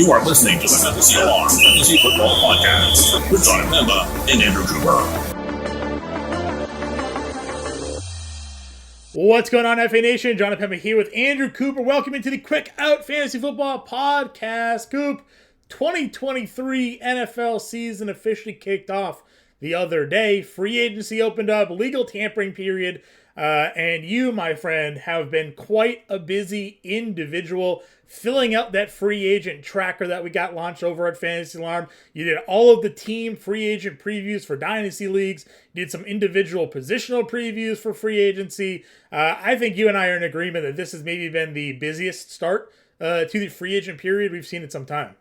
You are listening to the Fantasy Alarm Fantasy Football Podcast with John Impemba and Andrew Cooper. What's going on, FA Nation? John Impemba here with Andrew Cooper. Welcome into the Quick Out Fantasy Football Podcast. Coop, 2023 NFL season officially kicked off the other day. Free agency opened up, legal tampering period, and you, my friend, have been quite a busy individual filling out that free agent tracker that we got launched over at Fantasy Alarm. You did all of the team free agent previews for Dynasty Leagues. You did some individual positional previews for free agency. I think you and I are in agreement that this has maybe been the busiest start to the free agent period we've seen in some time.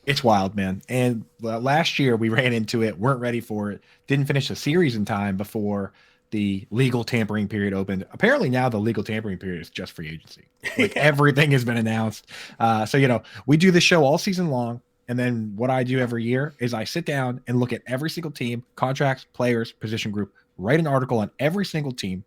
It's wild, man. And last year we ran into it, weren't ready for it, didn't finish the series in time before the legal tampering period opened. Apparently now the legal tampering period is just free agency. Like everything has been announced. So, we do this show all season long. And then what I do every year is I sit down and look at every single team, contracts, players, position group, write an article on every single team.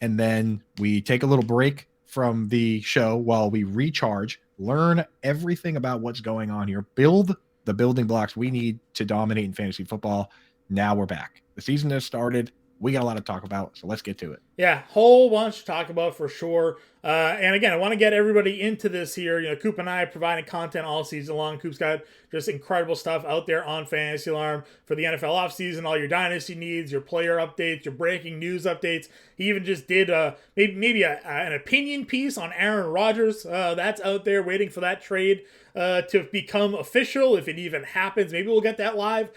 And then we take a little break from the show while we recharge, learn everything about what's going on here, build the building blocks we need to dominate in fantasy football. Now we're back. The season has started. We got a lot to talk about, so let's get to it. Yeah, whole bunch to talk about for sure. And again, I want to get everybody into this here. Coop and I are providing content all season long. Coop's got just incredible stuff out there on Fantasy Alarm for the NFL offseason, all your dynasty needs, your player updates, your breaking news updates. He even just did maybe an opinion piece on Aaron Rodgers. That's out there waiting for that trade to become official, if it even happens. Maybe we'll get that live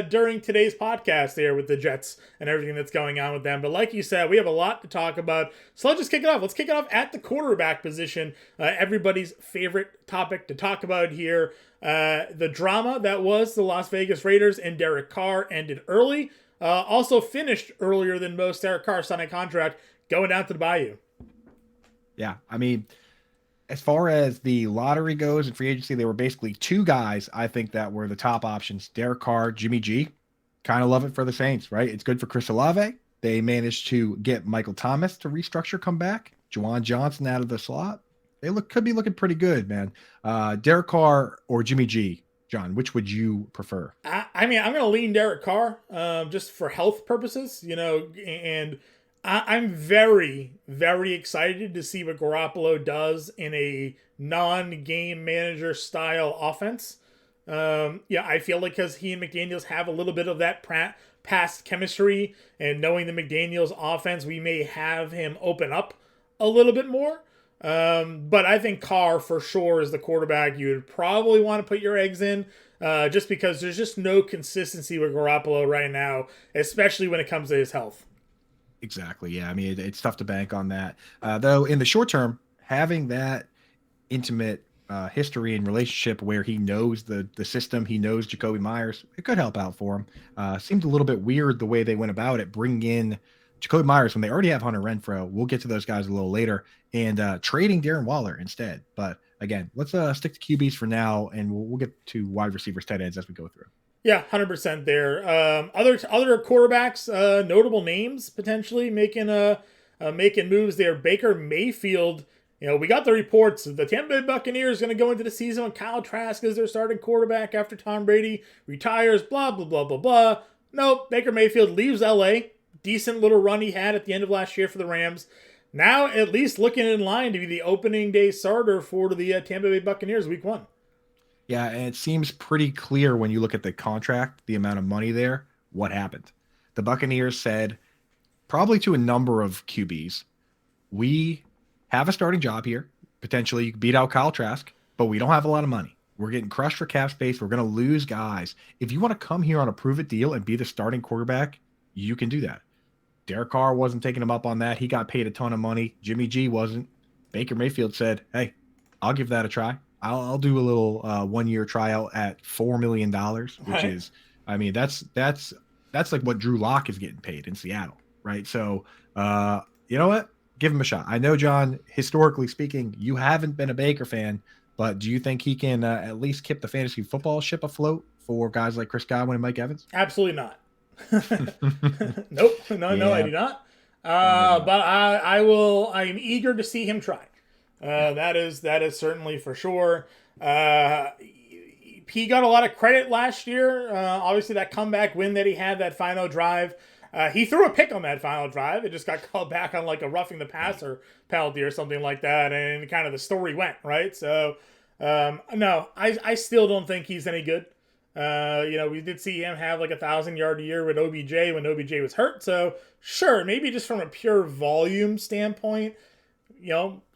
during today's podcast there with the Jets and everything that's going on with them. But like you said, we have a lot to talk about. So let's just kick it off. Let's kick it off at the quarterback position. Everybody's favorite topic to talk about here. The drama that was the Las Vegas Raiders and Derek Carr ended early. Also finished earlier than most. Derek Carr signed a contract going down to the Bayou. Yeah, I mean, as far as the lottery goes in free agency, there were basically two guys, I think, that were the top options. Derek Carr, Jimmy G. Kind of love it for the Saints, right? It's good for Chris Olave. They managed to get Michael Thomas to restructure, come back. Juwan Johnson out of the slot. They could be looking pretty good, man. Derek Carr or Jimmy G, John, which would you prefer? I mean, I'm going to lean Derek Carr just for health purposes, and I'm very, very excited to see what Garoppolo does in a non-game manager style offense. I feel like because he and McDaniels have a little bit of that past chemistry, and knowing the McDaniels offense, we may have him open up a little bit more. But I think Carr for sure is the quarterback you would probably want to put your eggs in, just because there's just no consistency with Garoppolo right now, especially when it comes to his health. Exactly. Yeah. I mean, it's tough to bank on that. Though in the short term, having that intimate history and relationship where he knows the system, he knows Jacoby Myers, it could help out for him. Seemed a little bit weird the way they went about it, bringing in Jacoby Myers when they already have Hunter Renfrow. We'll get to those guys a little later, and trading Darren Waller instead. But again, let's stick to QBs for now, and we'll get to wide receivers, tight ends as we go through. Yeah, 100% there. Other quarterbacks, notable names potentially making moves there. Baker Mayfield. We got the reports the Tampa Bay Buccaneers going to go into the season with Kyle Trask as their starting quarterback after Tom Brady retires. Blah blah blah blah blah. Nope, Baker Mayfield leaves LA. Decent little run he had at the end of last year for the Rams. Now at least looking in line to be the opening day starter for the Tampa Bay Buccaneers week 1. Yeah, and it seems pretty clear when you look at the contract, the amount of money there, what happened. The Buccaneers said, probably to a number of QBs, we have a starting job here. Potentially you could beat out Kyle Trask, but we don't have a lot of money. We're getting crushed for cap space. We're going to lose guys. If you want to come here on a prove-it deal and be the starting quarterback, you can do that. Derek Carr wasn't taking him up on that. He got paid a ton of money. Jimmy G wasn't. Baker Mayfield said, hey, I'll give that a try. I'll do a little 1-year tryout at $4 million, which is, I mean, that's like what Drew Lock is getting paid in Seattle, right? So, you know what? Give him a shot. I know, John, historically speaking, you haven't been a Baker fan, but do you think he can at least keep the fantasy football ship afloat for guys like Chris Godwin and Mike Evans? Absolutely not. Nope. No, I do not. But I'm eager to see him try. That is certainly for sure. he got a lot of credit last year. Obviously, that comeback win that he had, that final drive. He threw a pick on that final drive. It just got called back on like a roughing the passer penalty or something like that, and kind of the story went, right? So, no, I still don't think he's any good. We did see him have like 1,000-yard year with OBJ when OBJ was hurt. So, sure, maybe just from a pure volume standpoint,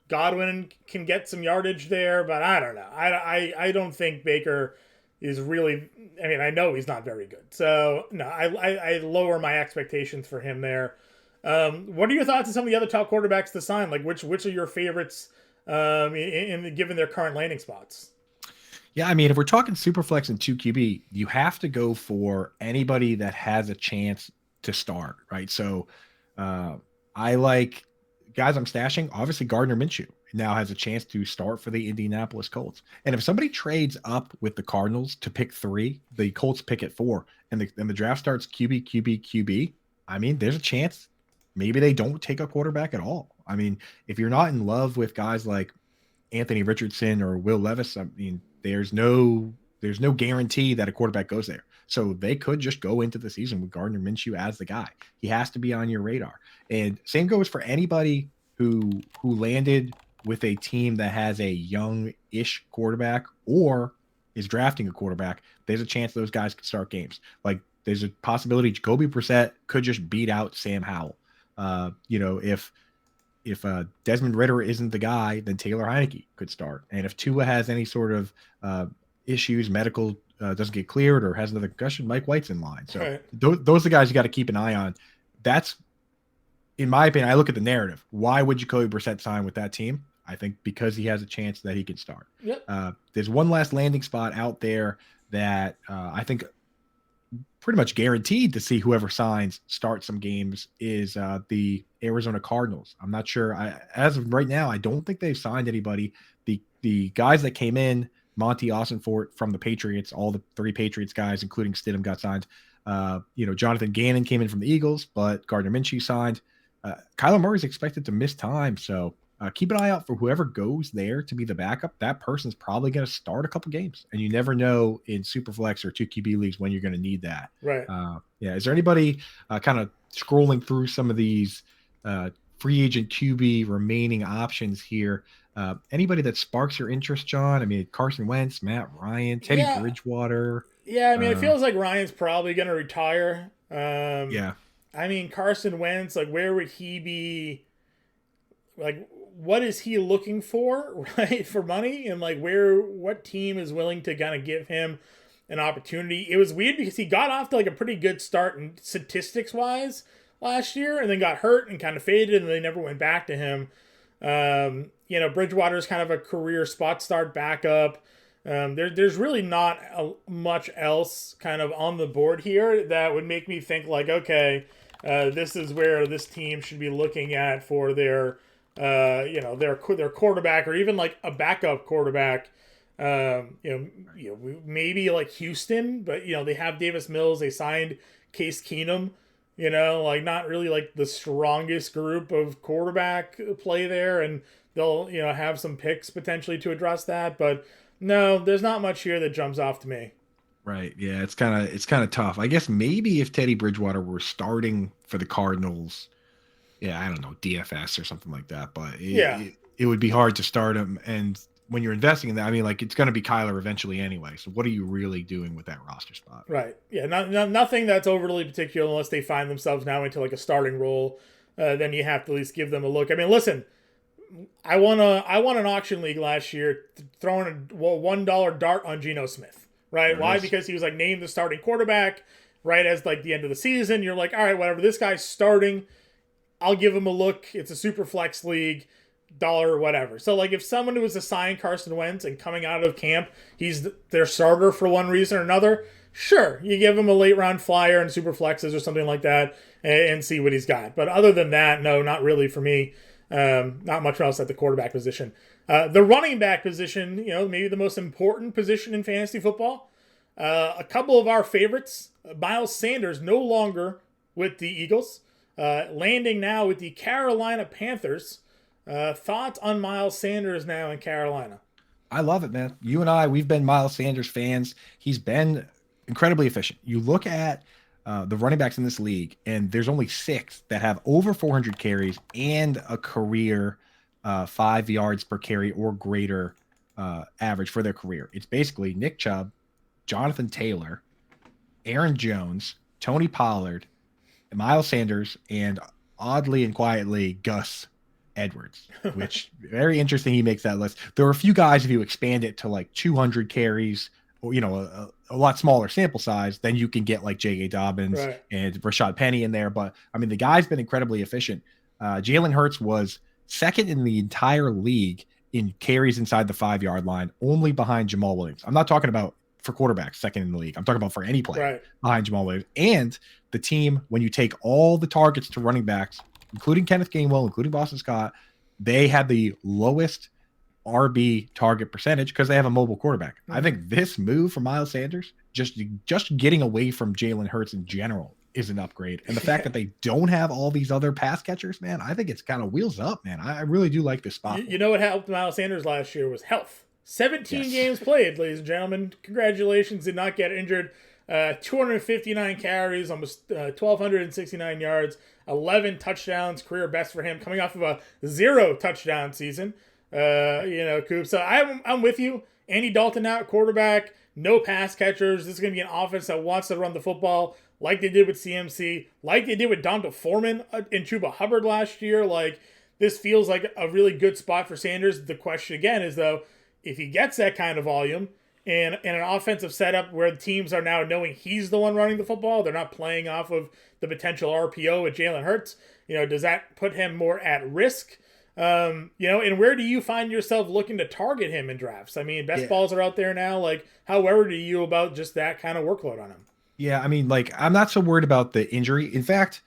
Godwin can get some yardage there, but I don't know. I don't think Baker is really. I mean, I know he's not very good, so no. I lower my expectations for him there. What are your thoughts on some of the other top quarterbacks to sign? Like which are your favorites given their current landing spots? Yeah, I mean, if we're talking Superflex and 2QB, you have to go for anybody that has a chance to start, right? So I like guys I'm stashing. Obviously, Gardner Minshew now has a chance to start for the Indianapolis Colts. And if somebody trades up with the Cardinals to pick 3, the Colts pick at 4, and the draft starts QB, I mean, there's a chance maybe they don't take a quarterback at all. I mean, if you're not in love with guys like Anthony Richardson or Will Levis, I mean, there's no guarantee that a quarterback goes there. So they could just go into the season with Gardner Minshew as the guy. He has to be on your radar. And same goes for anybody who landed with a team that has a young-ish quarterback or is drafting a quarterback. There's a chance those guys could start games. Like there's a possibility Jacoby Brissett could just beat out Sam Howell. If Desmond Ridder isn't the guy, then Taylor Heineke could start. And if Tua has any sort of issues, medical doesn't get cleared or has another concussion, Mike White's in line. So Right. Those are the guys you got to keep an eye on. That's, in my opinion, I look at the narrative. Why would Jacoby Brissett sign with that team? I think because he has a chance that he can start. Yep. There's one last landing spot out there that I think pretty much guaranteed to see whoever signs start some games is the Arizona Cardinals. I'm not sure. As of right now, I don't think they've signed anybody. The guys that came in, Monty Ossenfort from the Patriots, all the 3 Patriots guys, including Stidham, got signed. Jonathan Gannon came in from the Eagles, but Gardner Minshew signed. Kyler Murray's expected to miss time, so keep an eye out for whoever goes there to be the backup. That person's probably going to start a couple games, and you never know in Superflex or 2QB leagues when you're going to need that. Right. Is there anybody kind of scrolling through some of these free agent QB remaining options here? Anybody that sparks your interest, John? I mean, Carson Wentz, Matt Ryan, Teddy Bridgewater. Yeah, I mean, it feels like Ryan's probably going to retire. Yeah. I mean, Carson Wentz, like, where would he be? Like, what is he looking for, right, for money? And, like, what team is willing to kind of give him an opportunity? It was weird because he got off to, like, a pretty good start in statistics-wise last year and then got hurt and kind of faded and they never went back to him. Bridgewater's kind of a career spot start backup. There's really not much else kind of on the board here that would make me think like, okay, this is where this team should be looking at for their quarterback or even like a backup quarterback. Maybe like Houston, but they have Davis Mills. They signed Case Keenum. Like not really like the strongest group of quarterback play there, and they'll have some picks potentially to address that. But no, there's not much here that jumps off to me. Right. Yeah, it's kind of tough. I guess maybe if Teddy Bridgewater were starting for the Cardinals, yeah, I don't know, DFS or something like that. But it would be hard to start him. And when you're investing in that, I mean, like it's going to be Kyler eventually anyway. So what are you really doing with that roster spot? Right. Yeah. Nothing that's overly particular unless they find themselves now into like a starting role. Then you have to at least give them a look. I mean, listen, I won an auction league last year throwing a $1 dart on Geno Smith. Right. Why? Because he was like named the starting quarterback right as like the end of the season. You're like, all right, whatever. This guy's starting. I'll give him a look. It's a super flex league. $1 or whatever. So like if someone was assigned Carson Wentz and coming out of camp, he's their starter for one reason or another, sure, you give him a late round flyer and super flexes or something like that and see what he's got. But other than that, no, not really for me. Not much else at the quarterback position. The running back position, maybe the most important position in fantasy football. A couple of our favorites, Miles Sanders no longer with the Eagles, landing now with the Carolina Panthers. Thoughts on Miles Sanders now in Carolina? I love it, man. You and I, we've been Miles Sanders fans. He's been incredibly efficient. You look at the running backs in this league, and there's only 6 that have over 400 carries and a career 5 yards per carry or greater average for their career. It's basically Nick Chubb, Jonathan Taylor, Aaron Jones, Tony Pollard, Miles Sanders, and oddly and quietly Gus Edwards, which very interesting. He makes that list. There are a few guys, if you expand it to like 200 carries or, a lot smaller sample size, then you can get like J.K. Dobbins Right. and Rashad Penny in there. But I mean, the guy's been incredibly efficient. Jalen Hurts was second in the entire league in carries inside the 5-yard line, only behind Jamal Williams. I'm not talking about for quarterbacks, second in the league. I'm talking about for any player Right. behind Jamal Williams. And the team, when you take all the targets to running backs, including Kenneth Gainwell, including Boston Scott, they had the lowest RB target percentage because they have a mobile quarterback. I think this move from Miles Sanders, just getting away from Jalen Hurts in general, is an upgrade. And the fact that they don't have all these other pass catchers, man, I think it's kind of wheels up, man. I really do like this spot. You know what helped Miles Sanders last year was health. 17 Yes. games played, ladies and gentlemen. Congratulations, did not get injured. 259 carries, almost 1,269 yards, 11 touchdowns, career best for him, coming off of a 0 touchdown season. Coop. So I'm with you. Andy Dalton out, quarterback, no pass catchers. This is going to be an offense that wants to run the football like they did with CMC, like they did with Donta Foreman and Chuba Hubbard last year. Like, this feels like a really good spot for Sanders. The question again is, though, if he gets that kind of volume and an offensive setup where the teams are now knowing he's the one running the football, they're not playing off of the potential RPO with Jalen Hurts, does that put him more at risk? And where do you find yourself looking to target him in drafts? I mean, best balls are out there now. Like, how worried are you about just that kind of workload on him? Yeah, I mean, like, I'm not so worried about the injury. In fact,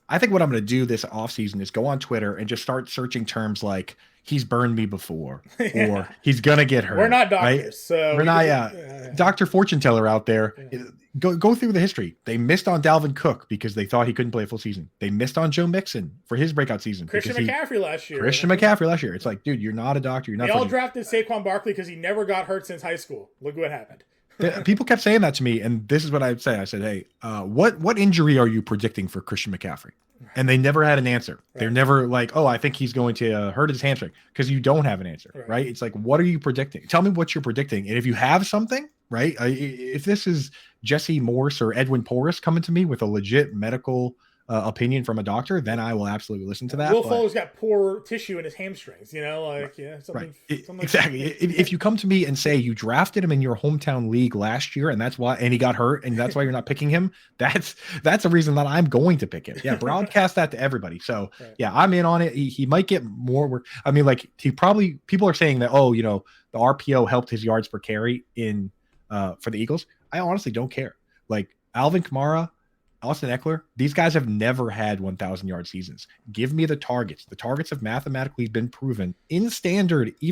I think what I'm going to do this offseason is go on Twitter and just start searching terms like he's burned me before or he's going to get hurt. We're not doctors. Right? So we're not, Dr. Fortune Teller out there. Yeah. Go through the history. They missed on Dalvin Cook because they thought he couldn't play a full season. They missed on Joe Mixon for his breakout season. Christian McCaffrey last year. It's like, dude, you're not a doctor. You're not. They all drafted Saquon Barkley because he never got hurt since high school. Look what happened. People kept saying that to me, and this is what I'd say. I said, hey, what injury are you predicting for Christian McCaffrey? And they never had an answer. Right. They're never like, oh, I think he's going to hurt his hamstring, because you don't have an answer, right? It's like, what are you predicting? Tell me what you're predicting. And if you have something, right? If this is Jesse Morse or Edwin Porras coming to me with a legit medical opinion from a doctor, then I will absolutely listen to that. Will Fuller's got poor tissue in his hamstrings, something. Exactly. If you come to me and say you drafted him in your hometown league last year and that's why, and he got hurt and that's why you're not picking him, that's a reason that I'm going to pick him. Yeah, broadcast that to everybody. So yeah, I'm in on it. He might get more work. I mean, like, people are saying that, the RPO helped his yards per carry in for the Eagles. I honestly don't care. Like, Alvin Kamara, Austin Eckler, these guys have never had 1,000-yard seasons. Give me the targets. The targets have mathematically been proven even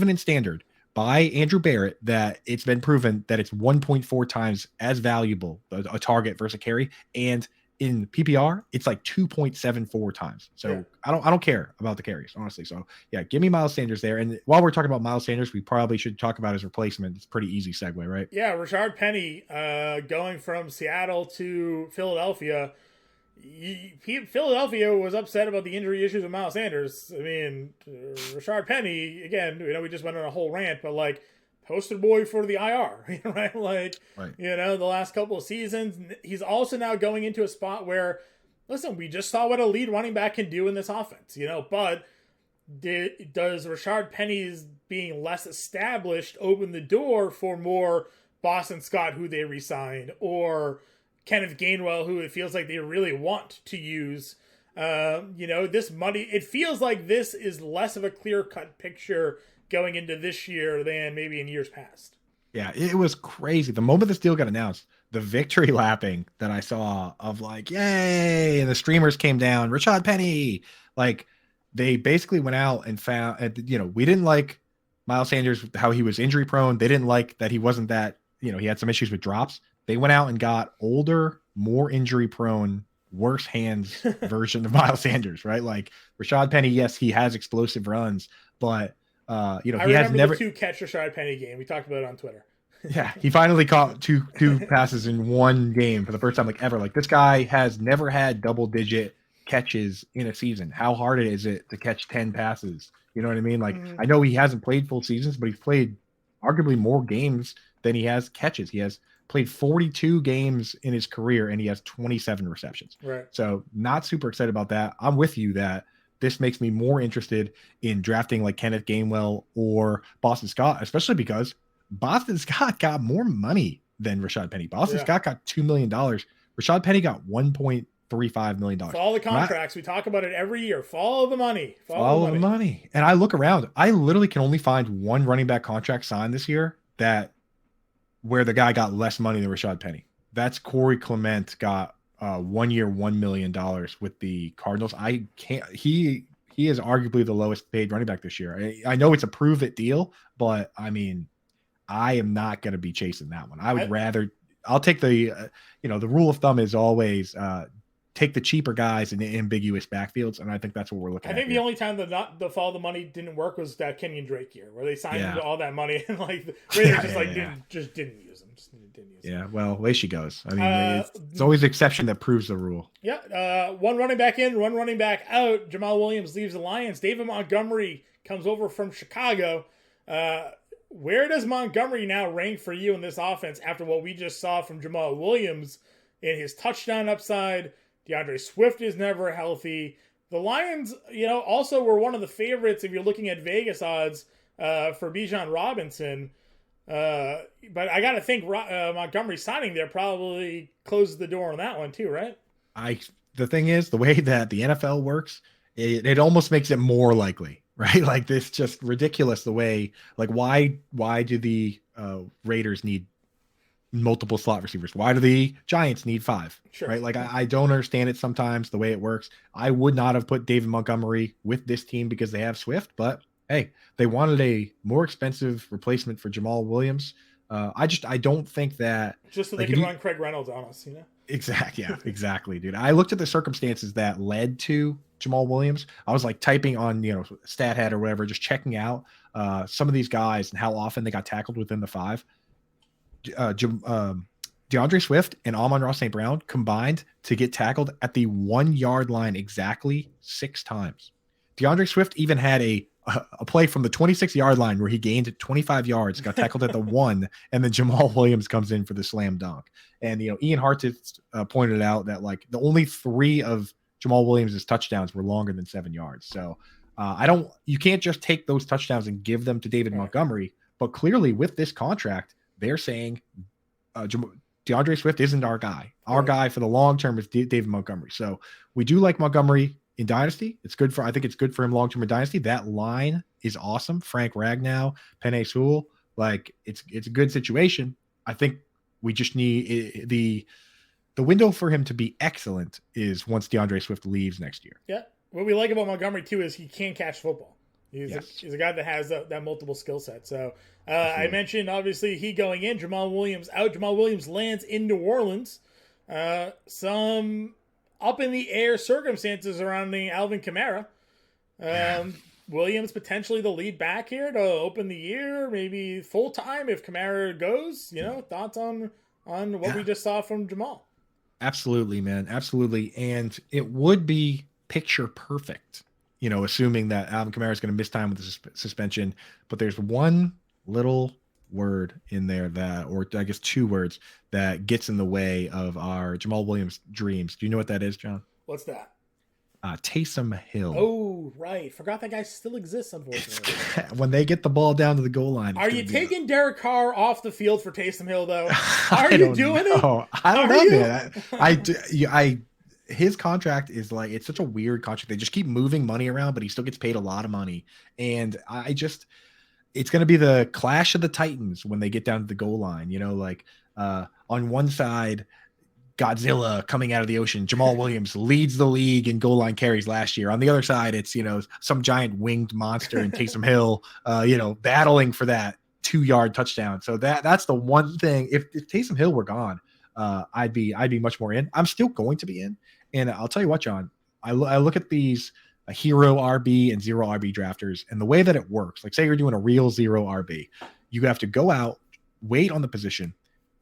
in standard, by Andrew Barrett, that it's been proven that it's 1.4 times as valuable a target versus a carry. And in PPR, it's like 2.74 times. So I don't care about the carries, honestly. So yeah, give me Miles Sanders there. And while we're talking about Miles Sanders, we probably should talk about his replacement. It's a pretty easy segue, right? Yeah, Rashard Penny going from Seattle to Philadelphia. Philadelphia was upset about the injury issues with Miles Sanders. I mean, Rashard Penny, again, we just went on a whole rant, but like, poster boy for the IR, right? Like, the last couple of seasons. He's also now going into a spot where, listen, we just saw what a lead running back can do in this offense, but does Rashard Penny's being less established open the door for more Boston Scott, who they re-signed, or Kenneth Gainwell, who it feels like they really want to use? This money, it feels like this is less of a clear-cut picture going into this year than maybe in years past. Yeah, it was crazy. The moment this deal got announced, the victory lapping that I saw of like, yay, and the streamers came down, Rashad Penny, like, they basically went out and found, we didn't like Miles Sanders, how he was injury prone. They didn't like that he wasn't that, he had some issues with drops. They went out and got older, more injury prone, worse hands version of Miles Sanders, right? Like, Rashad Penny, yes, he has explosive runs, but You know, I he has remember never. the 2 catch Rashad Penny game. We talked about it on Twitter. Yeah, he finally caught two passes in one game for the first time like ever. Like this guy has never had double digit catches in a season. How hard is it to catch 10 passes? You know what I mean? Like I know he hasn't played full seasons, but he's played arguably more games than he has catches. He has played 42 games in his career and he has 27 receptions. Right. So not super excited about that. I'm with you that this makes me more interested in drafting like Kenneth Gainwell or Boston Scott, especially because Boston Scott got more money than Rashad Penny. Boston Scott got $2 million. Rashad Penny got $1.35 million. Follow the contracts. We talk about it every year. Follow the money. Follow the money. And I look around. I literally can only find one running back contract signed this year where the guy got less money than Rashad Penny. That's Corey Clement got 1 year, $1 million with the Cardinals. I can't. He is arguably the lowest paid running back this year. I know it's a prove it deal, but I mean, I am not going to be chasing that one. I would rather. I'll take the. The rule of thumb is always take the cheaper guys in the ambiguous backfields, and I think that's what we're looking at. I think the only time the follow the money didn't work was that Kenyon Drake year, where they signed all that money and like the Raiders didn't use them. Yeah, well, away she goes. I mean, it's always the exception that proves the rule. Yeah, one running back in, one running back out. Jamal Williams leaves the Lions. David Montgomery comes over from Chicago. Where does Montgomery now rank for you in this offense after what we just saw from Jamal Williams in his touchdown upside? DeAndre Swift is never healthy. The Lions, also were one of the favorites if you're looking at Vegas odds for Bijan Robinson. But I got to think Montgomery signing there probably closes the door on that one too, right? The thing is, the way that the NFL works, it almost makes it more likely. Right, like this, just ridiculous. The way, like, why do the Raiders need multiple slot receivers? Why do the Giants need 5? Sure. Right, like I don't understand it sometimes the way it works. I would not have put David Montgomery with this team because they have Swift, but hey, they wanted a more expensive replacement for Jamal Williams. I don't think that just so they can run Craig Reynolds on us, Exactly, yeah, exactly, dude. I looked at the circumstances that led to Jamal Williams. I was like typing on, StatHead or whatever, just checking out some of these guys and how often they got tackled within the 5. DeAndre Swift and Amon-Ra St. Brown combined to get tackled at the 1 yard line exactly 6 times. DeAndre Swift even had a play from the 26-yard line where he gained 25 yards, got tackled at the 1, and then Jamal Williams comes in for the slam dunk. And, Ian Hartitz pointed out that, like, the only 3 of Jamal Williams' touchdowns were longer than 7 yards. So you can't just take those touchdowns and give them to David Montgomery. But clearly with this contract, they're saying DeAndre Swift isn't our guy. Our guy for the long term is David Montgomery. So we do like Montgomery in Dynasty. I think it's good for him long term in Dynasty. That line is awesome. Frank Ragnow, Penei Sewell, like it's a good situation. I think we just need the window for him to be excellent is once DeAndre Swift leaves next year. Yeah. What we like about Montgomery too is he can catch football. He's a guy that has that multiple skill set. So I mentioned obviously he going in, Jamal Williams out. Jamal Williams lands in New Orleans. Some up in the air circumstances surrounding Alvin Kamara. Williams potentially the lead back here to open the year, maybe full time if Kamara goes. Thoughts on what we just saw from Jamal? Absolutely, man. Absolutely. And it would be picture perfect, assuming that Alvin Kamara is going to miss time with the suspension. But there's one little word in there or I guess 2 words that gets in the way of our Jamal Williams dreams. Do you know what that is, John? What's that? Taysom Hill. Oh, right. Forgot that guy still exists, unfortunately. When they get the ball down to the goal line. Are you taking Derek Carr off the field for Taysom Hill, though? Are you doing it? I don't know, man. His contract is like, it's such a weird contract. They just keep moving money around, but he still gets paid a lot of money. And it's going to be the clash of the Titans when they get down to the goal line. On one side, Godzilla coming out of the ocean. Jamal Williams leads the league in goal line carries last year. On the other side, it's, some giant winged monster in Taysom Hill, battling for that 2-yard touchdown. So that's the one thing. If Taysom Hill were gone, I'd be much more in. I'm still going to be in. And I'll tell you what, John, I look at these a hero RB and zero RB drafters. And the way that it works, like say you're doing a real zero RB, you have to go out, wait on the position,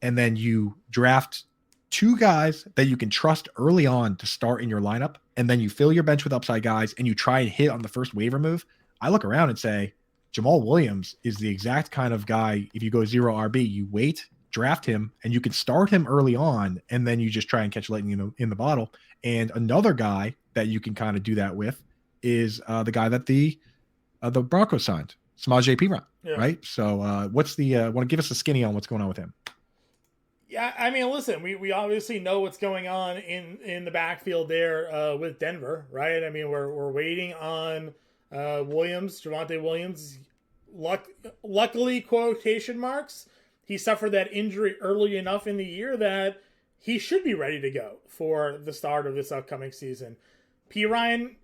and then you draft two guys that you can trust early on to start in your lineup. And then you fill your bench with upside guys and you try and hit on the first waiver move. I look around and say, Jamal Williams is the exact kind of guy. If you go zero RB, you wait, draft him, and you can start him early on, and then you just try and catch lightning in the bottle. And another guy that you can kind of do that with is the guy that the Broncos signed, Samaje Perine, right? So what's the want to give us a skinny on what's going on with him? Yeah, I mean, listen, we obviously know what's going on in the backfield there with Denver, right? I mean, we're waiting on Javonte Williams. Luckily, quotation marks, he suffered that injury early enough in the year that he should be ready to go for the start of this upcoming season. Perine,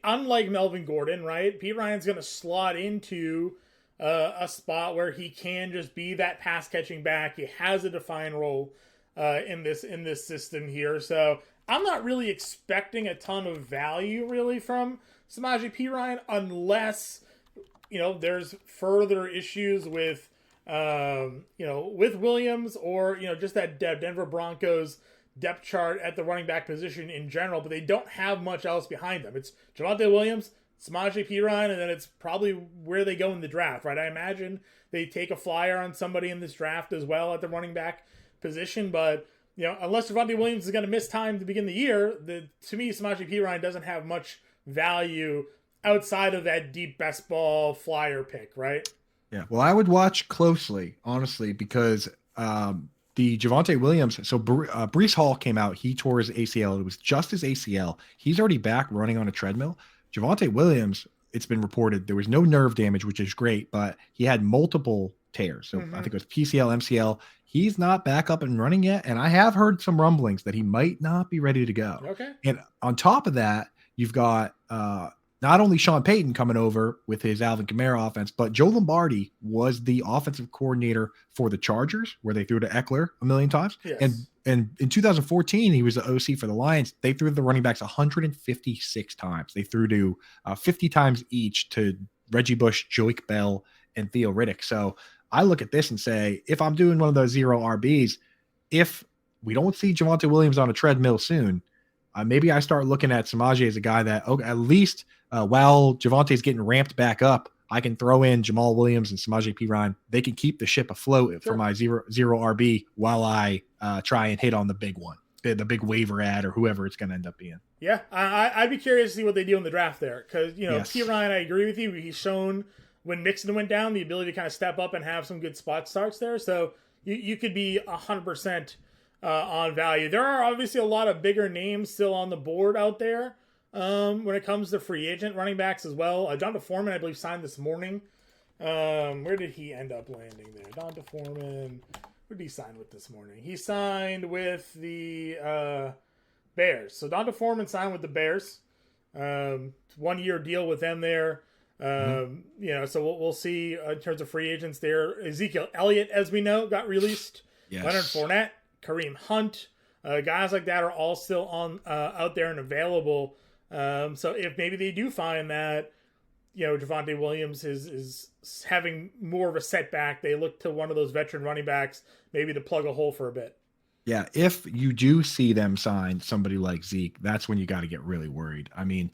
unlike Melvin Gordon, right? Perine's going to slot into a spot where he can just be that pass catching back. He has a defined role in this system here. So I'm not really expecting a ton of value really from Samaje Perine unless there's further issues with with Williams or just that Denver Broncos depth chart at the running back position in general, but they don't have much else behind them. It's Javonte Williams, Samaje Perine, and then it's probably where they go in the draft, right? I imagine they take a flyer on somebody in this draft as well at the running back position, but unless Javonte Williams is going to miss time to begin the year, to me, Samaje Perine doesn't have much value outside of that deep best ball flyer pick, right? Yeah, well, I would watch closely, honestly, because the Javonte Williams, so Breece Hall came out, he tore his ACL. It was just his ACL. He's already back running on a treadmill. Javonte Williams, it's been reported there was no nerve damage, which is great, but he had multiple tears. So I think it was PCL, MCL. He's not back up and running yet. And I have heard some rumblings that he might not be ready to go. Okay. And on top of that, you've got not only Sean Payton coming over with his Alvin Kamara offense, but Joe Lombardi was the offensive coordinator for the Chargers, where they threw to Eckler a million times. Yes. And in 2014, he was the OC for the Lions. They threw the running backs 156 times. They threw to 50 times each to Reggie Bush, Joique Bell, and Theo Riddick. So I look at this and say, if I'm doing one of those zero RBs, if we don't see Javonte Williams on a treadmill soon, maybe I start looking at Samaje as a guy that, at least while Javonte's getting ramped back up, I can throw in Jamal Williams and Samaje Perine. They can keep the ship afloat for my zero RB while I try and hit on the big one, the big waiver ad or whoever it's going to end up being. Yeah, I'd be curious to see what they do in the draft there because, Yes. Perine, I agree with you. He's shown when Mixon went down the ability to kind of step up and have some good spot starts there. So you could be 100% on value. There are obviously a lot of bigger names still on the board out there when it comes to free agent running backs as well. Donta Foreman, I believe, signed this morning. Where did he end up landing there? Donta Foreman, who did he sign with this morning? He signed with the Bears. So Donta Foreman signed with the Bears. 1 year deal with them there. So we'll see in terms of free agents there. Ezekiel Elliott, as we know, got released. Yes. Leonard Fournette, Kareem Hunt, guys like that are all still on out there and available. So if maybe they do find that Javonte Williams is having more of a setback, they look to one of those veteran running backs maybe to plug a hole for a bit. Yeah, if you do see them sign somebody like Zeke, that's when you got to get really worried. I mean,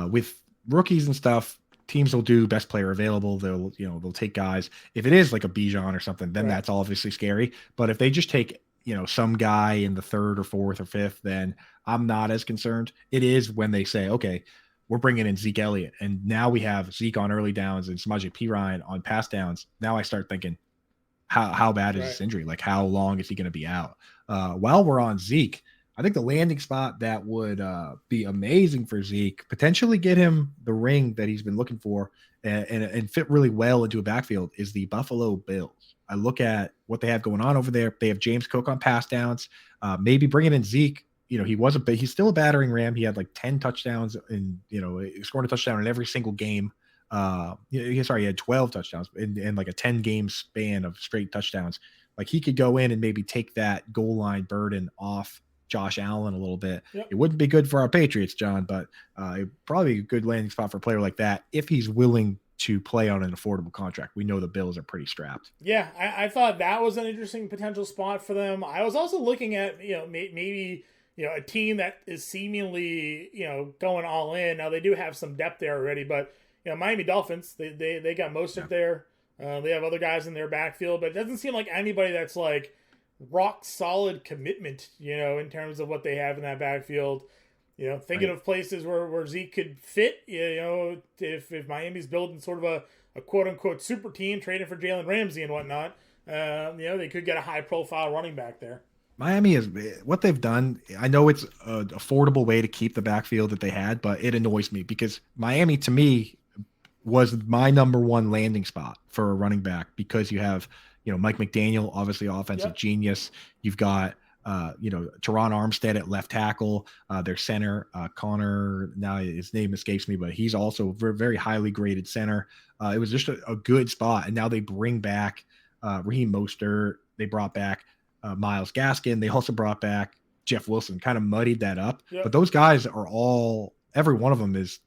with rookies and stuff, teams will do best player available. They'll take guys. If it is like a Bijan or something, then that's obviously scary. But if they just take some guy in the third or fourth or fifth, then I'm not as concerned. It is when they say, okay, we're bringing in Zeke Elliott, and now we have Zeke on early downs and Samaje Perine on pass downs. Now I start thinking, how bad is this injury? Like, how long is he going to be out? While we're on Zeke, I think the landing spot that would be amazing for Zeke, potentially get him the ring that he's been looking for and fit really well into a backfield, is the Buffalo Bills. I look at what they have going on over there. They have James Cook on pass downs. Maybe bringing in Zeke. He's still a battering ram. He had like 10 touchdowns and, he scored a touchdown in every single game. He had 12 touchdowns in like a 10 game span of straight touchdowns. Like, he could go in and maybe take that goal line burden off Josh Allen a little bit. Yep. It wouldn't be good for our Patriots, John, but probably a good landing spot for a player like that if he's willing to play on an affordable contract. We know the Bills are pretty strapped. Yeah, I thought that was an interesting potential spot for them. I was also looking at, maybe, a team that is seemingly, going all in. Now, they do have some depth there already, but, Miami Dolphins, they got most of there. They have other guys in their backfield, but it doesn't seem like anybody that's like rock solid commitment, in terms of what they have in that backfield. Thinking of places where Zeke could fit, if Miami's building sort of a quote unquote super team, trading for Jalen Ramsey and whatnot, they could get a high profile running back there. Miami is what they've done. I know it's an affordable way to keep the backfield that they had, but it annoys me because Miami, to me, was my number one landing spot for a running back because you have, Mike McDaniel, obviously offensive genius. You've got, Teron Armstead at left tackle, their center, Connor, now his name escapes me, but he's also a very, very highly graded center. It was just a good spot. And now they bring back Raheem Mostert. They brought back Myles Gaskin. They also brought back Jeff Wilson, kind of muddied that up. But those guys are all, every one of them is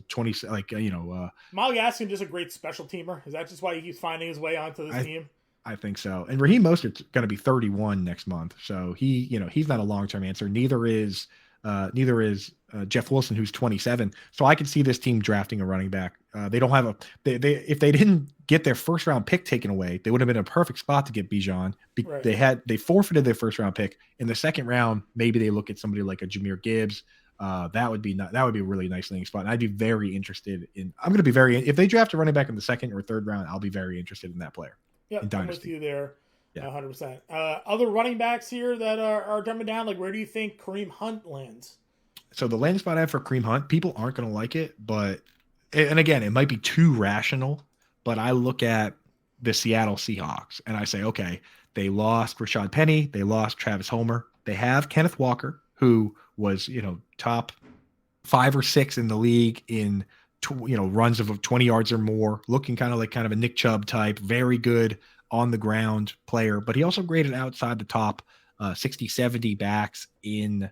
20, Myles Gaskin just a great special teamer. Is that just why he keeps finding his way onto this team? I think so. And Raheem Mostert's going to be 31 next month. So he's not a long-term answer. Neither is Jeff Wilson, who's 27. So I could see this team drafting a running back. They don't have if they didn't get their first round pick taken away, they would have been a perfect spot to get Bijan. Right. They forfeited their first round pick in the second round. Maybe they look at somebody like a Jahmyr Gibbs. That would be a really nice landing spot. And I'd be very interested in, if they draft a running back in the second or third round, I'll be very interested in that player. Yeah, I'm with you there. 100%. Other running backs here that are jumping down, like where do you think Kareem Hunt lands? So the landing spot I have for Kareem Hunt, people aren't going to like it, and again, it might be too rational, but I look at the Seattle Seahawks and I say, okay, they lost Rashad Penny, they lost Travis Homer, they have Kenneth Walker, who was, top 5 or 6 in the league in runs of 20 yards or more, looking kind of a Nick Chubb type, very good on the ground player, but he also graded outside the top 60, 70 backs in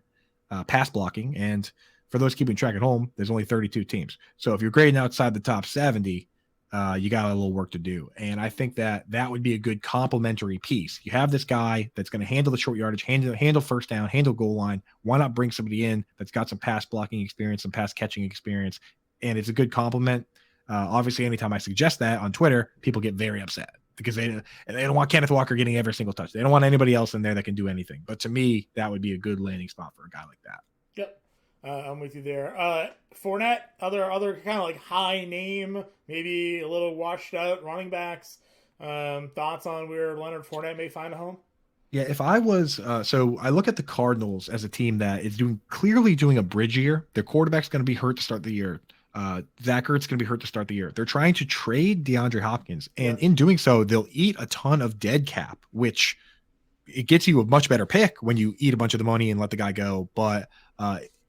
pass blocking. And for those keeping track at home, there's only 32 teams. So if you're grading outside the top 70, you got a little work to do. And I think that would be a good complementary piece. You have this guy that's going to handle the short yardage, handle first down, handle goal line. Why not bring somebody in that's got some pass blocking experience, some pass catching experience, and it's a good compliment. Obviously, anytime I suggest that on Twitter, people get very upset because they don't want Kenneth Walker getting every single touch. They don't want anybody else in there that can do anything. But to me, that would be a good landing spot for a guy like that. Yep. I'm with you there. Fournette, other kind of like high name, maybe a little washed out running backs. Thoughts on where Leonard Fournette may find a home? Yeah, if I was, so I look at the Cardinals as a team that is clearly doing a bridge year. Their quarterback's going to be hurt to start the year. Zach Ertz going to be hurt to start the year. They're trying to trade DeAndre Hopkins, and in doing so, they'll eat a ton of dead cap, which it gets you a much better pick when you eat a bunch of the money and let the guy go. But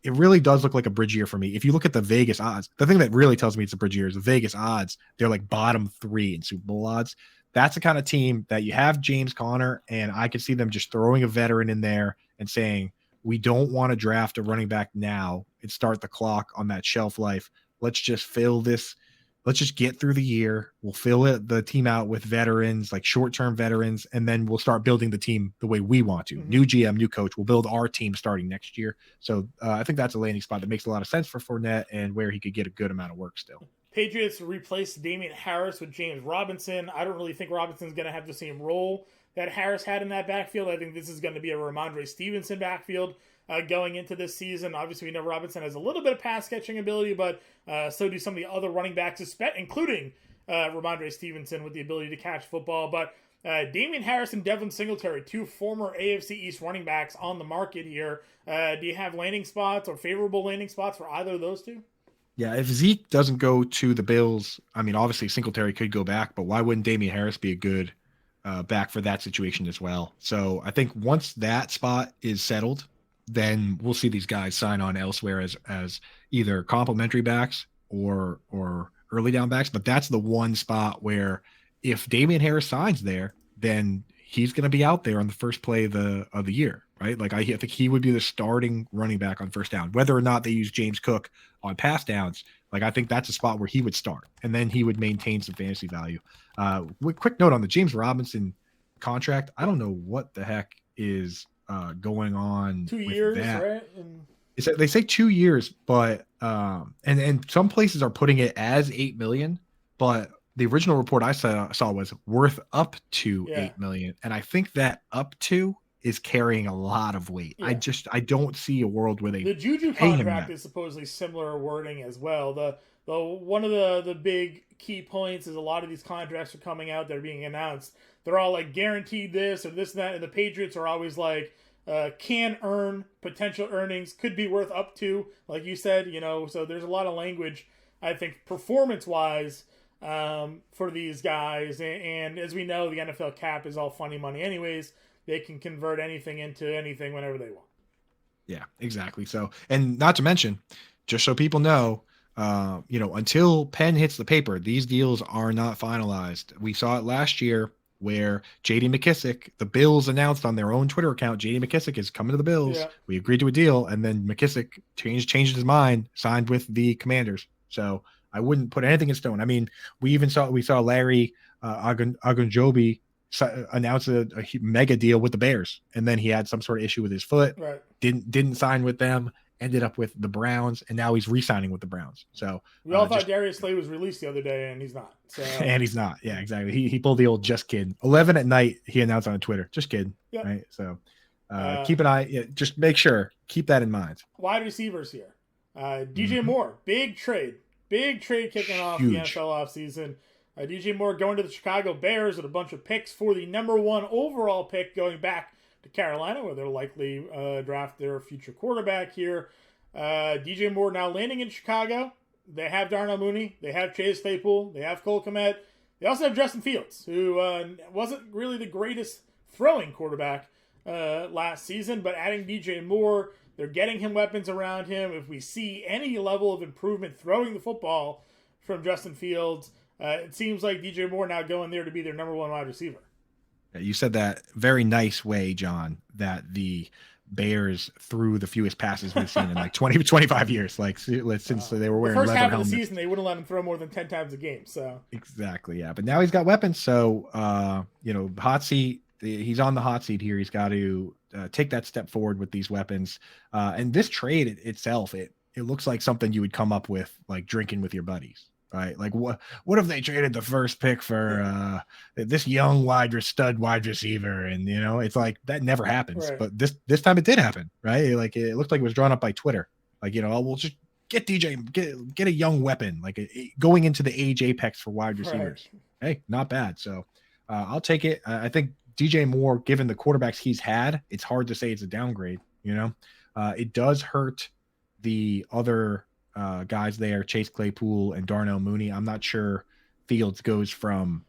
it really does look like a bridge year for me. If you look at the Vegas odds, the thing that really tells me it's a bridge year is the Vegas odds. They're like bottom 3 in Super Bowl odds. That's the kind of team that you have James Conner, and I could see them just throwing a veteran in there and saying, we don't want to draft a running back now and start the clock on that shelf life. Let's just fill this. Let's just get through the year. We'll fill the team out with veterans, like short-term veterans, and then we'll start building the team the way we want to. Mm-hmm. New GM, new coach. We'll build our team starting next year. So I think that's a landing spot that makes a lot of sense for Fournette and where he could get a good amount of work still. Patriots replaced Damian Harris with James Robinson. I don't really think Robinson's going to have the same role that Harris had in that backfield. I think this is going to be a Ramondre Stevenson backfield going into this season. Obviously, we know Robinson has a little bit of pass-catching ability, but so do some of the other running backs, including Ramondre Stevenson with the ability to catch football. But Damian Harris and Devin Singletary, 2 former AFC East running backs on the market here. Do you have landing spots or favorable landing spots for either of those two? Yeah, if Zeke doesn't go to the Bills, I mean, obviously Singletary could go back, but why wouldn't Damian Harris be a good back for that situation as well? So I think once that spot is settled, then we'll see these guys sign on elsewhere as either complimentary backs or early down backs. But that's the one spot where if Damian Harris signs there, then he's going to be out there on the first play of the year. right? Like I think he would be the starting running back on first down. Whether or not they use James Cook on pass downs, like I think that's a spot where he would start, and then he would maintain some fantasy value. Quick note on the James Robinson contract. I don't know what the heck is going on 2 with years, that. right? And They say 2 years, but and some places are putting it as 8 million, but the original report I saw was worth up to yeah. 8 million, and I think that up to is carrying a lot of weight. Yeah. I don't see a world where they The Juju pay him contract that. is supposedly similar wording as well. The one of the big key points is a lot of these contracts are coming out that are being announced. They're all like guaranteed this or this and that, and the Patriots are always like can earn potential earnings, could be worth up to, like you said, you know. So there's a lot of language, I think, performance wise, for these guys. And as we know, the NFL cap is all funny money, anyways. They can convert anything into anything whenever they want. Yeah, exactly. So, and not to mention, just so people know, until pen hits the paper, these deals are not finalized. We saw it last year where JD McKissick, the Bills announced on their own Twitter account, JD McKissick is coming to the Bills. Yeah. We agreed to a deal, and then McKissick changed his mind, signed with the Commanders. So I wouldn't put anything in stone. I mean, we saw Larry Ogunjobi announced a mega deal with the Bears, and then he had some sort of issue with his foot. Right. Didn't sign with them. Ended up with the Browns, and now he's re-signing with the Browns. So we all thought Darius Slay was released the other day, and he's not. So and he's not. Yeah, exactly. He pulled the old just kidding. 11 at night, he announced on Twitter, just kidding. Yep. Right. So keep an eye. Yeah, just make sure. Keep that in mind. Wide receivers here. DJ Moore, big trade kicking off the NFL offseason. DJ Moore going to the Chicago Bears with a bunch of picks for the #1 overall pick, going back to Carolina, where they'll likely draft their future quarterback here. DJ Moore now landing in Chicago. They have Darnell Mooney. They have Chase Claypool. They have Cole Kmet. They also have Justin Fields, who wasn't really the greatest throwing quarterback last season, but adding DJ Moore, they're getting him weapons around him. If we see any level of improvement throwing the football from Justin Fields, it seems like DJ Moore now going there to be their #1 wide receiver. You said that very nice way, John, that the Bears threw the fewest passes we've seen in like 20, 25 years. Like since they were wearing the first leather half helmets. of the season, they wouldn't let him throw more than 10 times a game. So exactly, yeah. But now he's got weapons. So hot seat. He's on the hot seat here. He's got to take that step forward with these weapons. And this trade itself, it looks like something you would come up with like drinking with your buddies. Right, like what if they traded the first pick for this young stud wide receiver, and it's like that never happens. Right. But this time it did happen, right? Like it looked like it was drawn up by Twitter. Like we'll just get DJ, get a young weapon, like going into the age apex for wide receivers. Right. Hey, not bad. So I'll take it. I think DJ Moore, given the quarterbacks he's had, it's hard to say it's a downgrade. It does hurt the other guys there, Chase Claypool and Darnell Mooney. I'm not sure Fields goes from,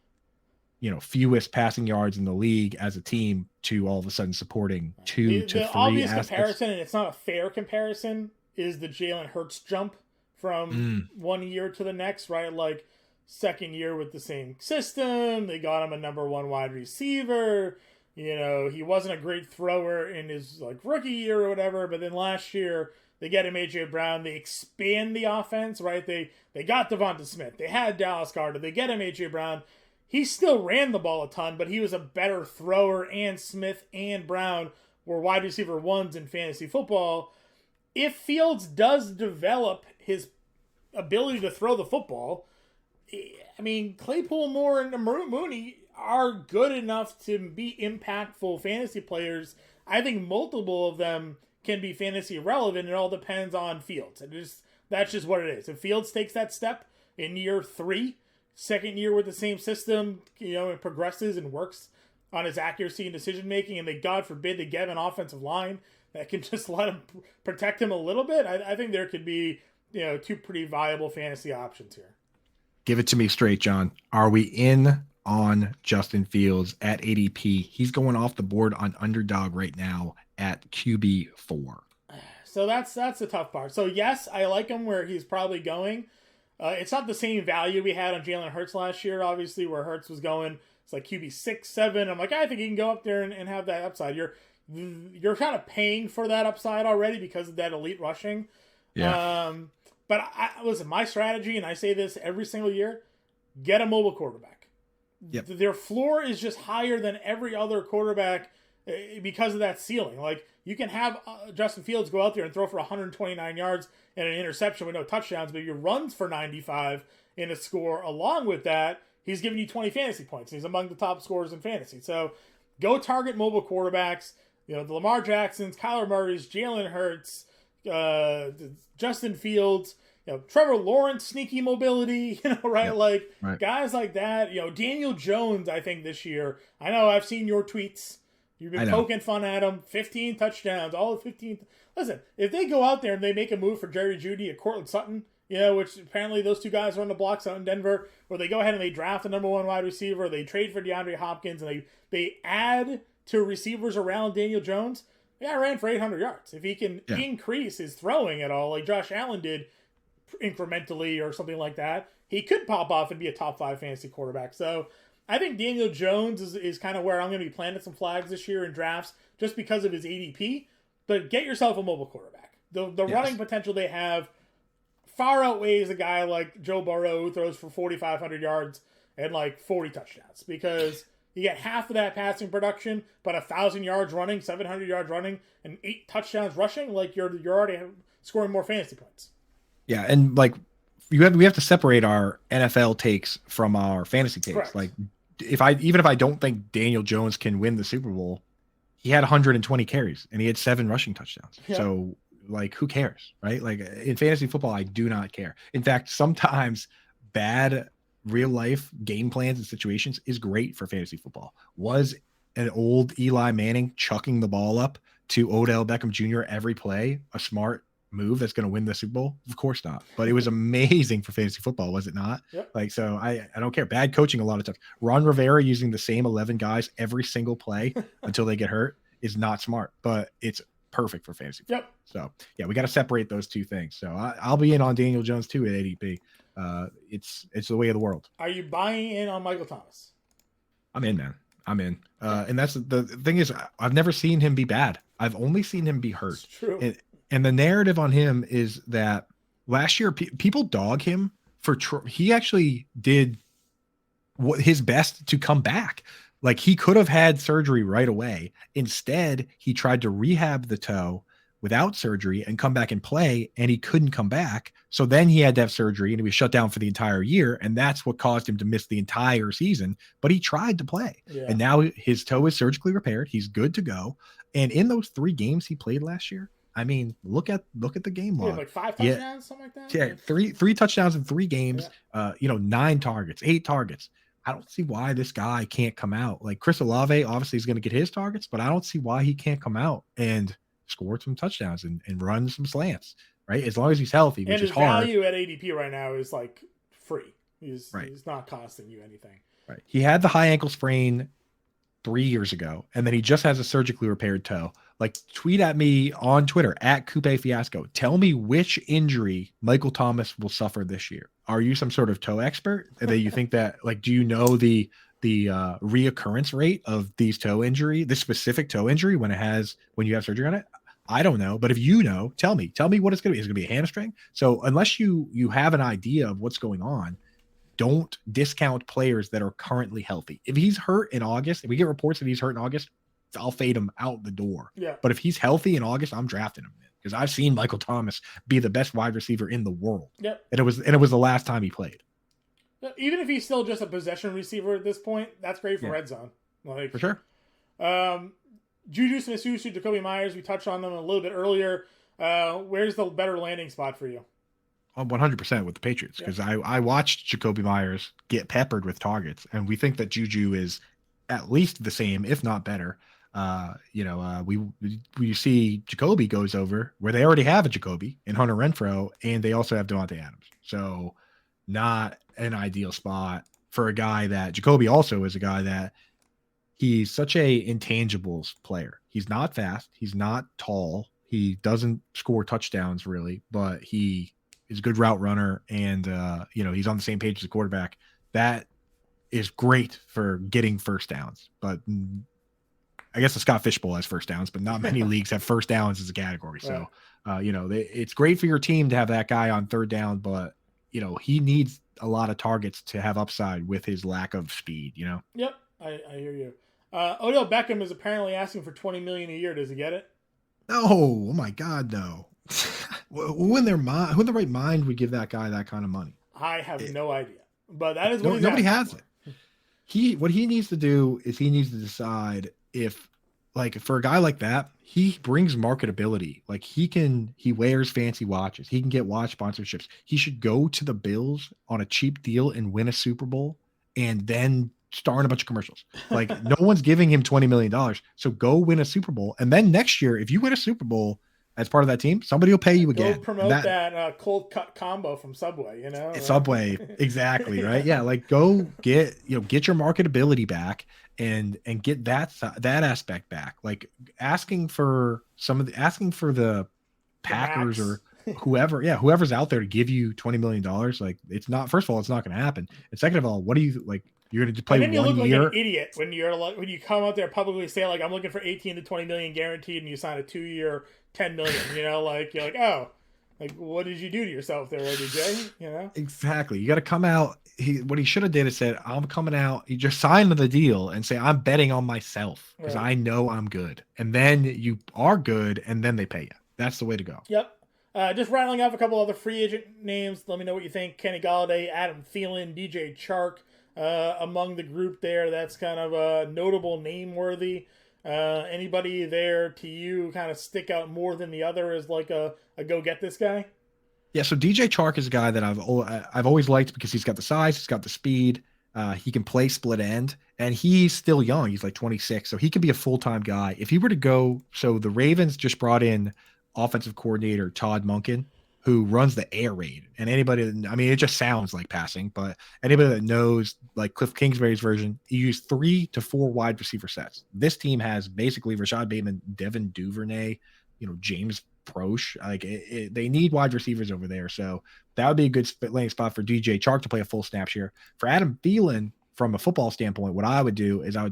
fewest passing yards in the league as a team to all of a sudden supporting two to three. The obvious comparison, and it's not a fair comparison, is the Jalen Hurts jump from 1 year to the next, right? Like second year with the same system, they got him a #1 wide receiver. He wasn't a great thrower in his like rookie year or whatever, but then last year, they get him A.J. Brown. They expand the offense, right? They got Devonta Smith. They had Dallas Goedert. They get him A.J. Brown. He still ran the ball a ton, but he was a better thrower, and Smith and Brown were wide receiver ones in fantasy football. If Fields does develop his ability to throw the football, I mean, Claypool, Moore, and Mooney are good enough to be impactful fantasy players. I think multiple of them can be fantasy relevant. It all depends on Fields. That's just what it is. If Fields takes that step in year 3, second year with the same system, it progresses and works on his accuracy and decision making, and God forbid they get an offensive line that can just let him protect him a little bit, I think there could be 2 pretty viable fantasy options here. Give it to me straight, John. Are we in on Justin Fields at ADP? He's going off the board on Underdog right now at QB4. So that's the tough part. So yes, I like him where he's probably going. It's not the same value we had on Jalen Hurts last year, obviously, where Hurts was going. It's like QB6, 7. I'm like, I think he can go up there and have that upside. you're kind of paying for that upside already because of that elite rushing. Yeah. But listen, my strategy, and I say this every single year, get a mobile quarterback. Yep. Their floor is just higher than every other quarterback because of that ceiling. Like, you can have Justin Fields go out there and throw for 129 yards and an interception with no touchdowns, but he runs for 95 in a score. Along with that, he's giving you 20 fantasy points. He's among the top scorers in fantasy. So go target mobile quarterbacks. You know, the Lamar Jacksons, Kyler Murray's, Jalen Hurts, Justin Fields, you know, Trevor Lawrence, sneaky mobility, you know, right? Yep. Like, Right. guys like that. You know, Daniel Jones, I think this year, I know I've seen your tweets. You've been poking fun at him. 15 touchdowns, all of 15. Listen, if they go out there and they make a move for Jerry Jeudy and Cortland Sutton, you know, which apparently those two guys are on the blocks out in Denver, or they go ahead and they draft the number 1 wide receiver, they trade for DeAndre Hopkins, and they add to receivers around Daniel Jones, yeah, I ran for 800 yards. If he can increase his throwing at all, like Josh Allen did incrementally or something like that, he could pop off and be a top 5 fantasy quarterback. So I think Daniel Jones is kind of where I'm going to be planting some flags this year in drafts just because of his ADP. But get yourself a mobile quarterback. The running potential they have far outweighs a guy like Joe Burrow who throws for 4,500 yards and like 40 touchdowns, because you get half of that passing production, but 1,000 yards running, 700 yards running, and 8 touchdowns rushing. Like, you're already scoring more fantasy points. Yeah, and like we have to separate our NFL takes from our fantasy takes. Correct. Like, even if I don't think Daniel Jones can win the Super Bowl, he had 120 carries and he had 7 rushing touchdowns. Yeah. So, like, who cares, right? Like, in fantasy football, I do not care. In fact, sometimes bad real life game plans and situations is great for fantasy football. Was an old Eli Manning chucking the ball up to Odell Beckham Jr. every play a smart move that's going to win the Super Bowl? Of course not. But it was amazing for fantasy football, was it not? Yep. Like, so I don't care. Bad coaching a lot of times. Ron Rivera using the same 11 guys every single play until they get hurt is not smart, but it's perfect for fantasy football. Yep. So yeah, we got to separate those two things. So I'll be in on Daniel Jones too at ADP. It's the way of the world. Are you buying in on Michael Thomas? I'm in, man. I'm in. And that's the thing is, I've never seen him be bad. I've only seen him be hurt. It's true. And the narrative on him is that last year people dog him for he actually did his best to come back. Like, he could have had surgery right away. Instead, he tried to rehab the toe without surgery and come back and play, and he couldn't come back. So then he had to have surgery and he was shut down for the entire year. And that's what caused him to miss the entire season. But he tried to play. Yeah. And now his toe is surgically repaired. He's good to go. And in those 3 games he played last year, I mean, look at the game log. Like 5 touchdowns, something like that. Yeah, three touchdowns in 3 games. Yeah. 9 targets, 8 targets. I don't see why this guy can't come out. Like, Chris Olave obviously is going to get his targets, but I don't see why he can't come out and score some touchdowns and run some slants, right? As long as he's healthy, which is hard. And his value at ADP right now is like free. He's not costing you anything. Right. He had the high ankle sprain 3 years ago, and then he just has a surgically repaired toe. Like, tweet at me on Twitter at Coupe Fiasco. Tell me which injury Michael Thomas will suffer this year. Are you some sort of toe expert that you think that, like, do you know the reoccurrence rate of this specific toe injury when you have surgery on it? I don't know, but if you know, tell me what it's going to be. Is it going to be a hamstring? So unless you have an idea of what's going on, don't discount players that are currently healthy. If he's hurt in August, if we get reports that he's hurt in August, I'll fade him out the door. Yeah. But if he's healthy in August, I'm drafting him, because I've seen Michael Thomas be the best wide receiver in the world. Yep. And it was the last time he played. Even if he's still just a possession receiver at this point, that's great for red zone. Like, for sure. Juju Smith-Schuster, Jacoby Myers, we touched on them a little bit earlier. Where's the better landing spot for you? 100% with the Patriots, because I watched Jacoby Myers get peppered with targets, and we think that Juju is at least the same, if not better. We see Jacoby goes over where they already have a Jacoby in Hunter Renfrow, and they also have Devontae Adams. So not an ideal spot for a guy that Jacoby also is a guy that he's such a intangibles player. He's not fast. He's not tall. He doesn't score touchdowns really, but he is a good route runner, and he's on the same page as the quarterback. That is great for getting first downs, but I guess the Scott Fishbowl has first downs, but not many leagues have first downs as a category. So, it's great for your team to have that guy on third down, but he needs a lot of targets to have upside with his lack of speed. Yep, I hear you. Odell Beckham is apparently asking for $20 million a year. Does he get it? No, oh my God, no. Who in the right mind would give that guy that kind of money? I have no idea, but that is what nobody has for. it. What he needs to do is he needs to decide if, like, for a guy like that, he brings marketability. Like, he wears fancy watches. He can get watch sponsorships. He should go to the Bills on a cheap deal and win a Super Bowl and then star in a bunch of commercials. Like, no one's giving him $20 million. So go win a Super Bowl. And then next year, if you win a Super Bowl as part of that team, somebody will pay you again. Go promote that cold cut combo from Subway, Subway, exactly, right? Yeah, like go get your marketability back and get that aspect back. Like asking for the Packers or whoever's out there to give you $20 million. Like, it's not. First of all, it's not going to happen. And second of all, what do you like? You're going to play 1 year. And then you look like an idiot when you come out there publicly say, like, I'm looking for 18 to 20 million guaranteed, and you sign a 2-year, 10 million. You're like, oh, like, what did you do to yourself there, OBJ? Exactly. You got to come out. What he should have did is said, I'm coming out. You just sign the deal and say, I'm betting on myself because I know I'm good. And then you are good, and then they pay you. That's the way to go. Yep. Just rattling off a couple other free agent names. Let me know what you think. Kenny Golladay, Adam Thielen, DJ Chark. Among the group there, that's kind of notable, name-worthy. Anybody there to you kind of stick out more than the other as like a go get this guy? Yeah, so DJ Chark is a guy that I've always liked because he's got the size, he's got the speed, he can play split end, and he's still young. He's like 26, so he could be a full-time guy. If he were to go, so the Ravens just brought in offensive coordinator Todd Monken, who runs the air raid. And it just sounds like passing, but anybody that knows, like Cliff Kingsbury's version, he used 3 to 4 wide receiver sets. This team has basically Rashad Bateman, Devin Duvernay, James Proche. Like they need wide receivers over there. So that would be a good landing spot for DJ Chark to play a full snap share. For Adam Thielen, from a football standpoint, what I would do is I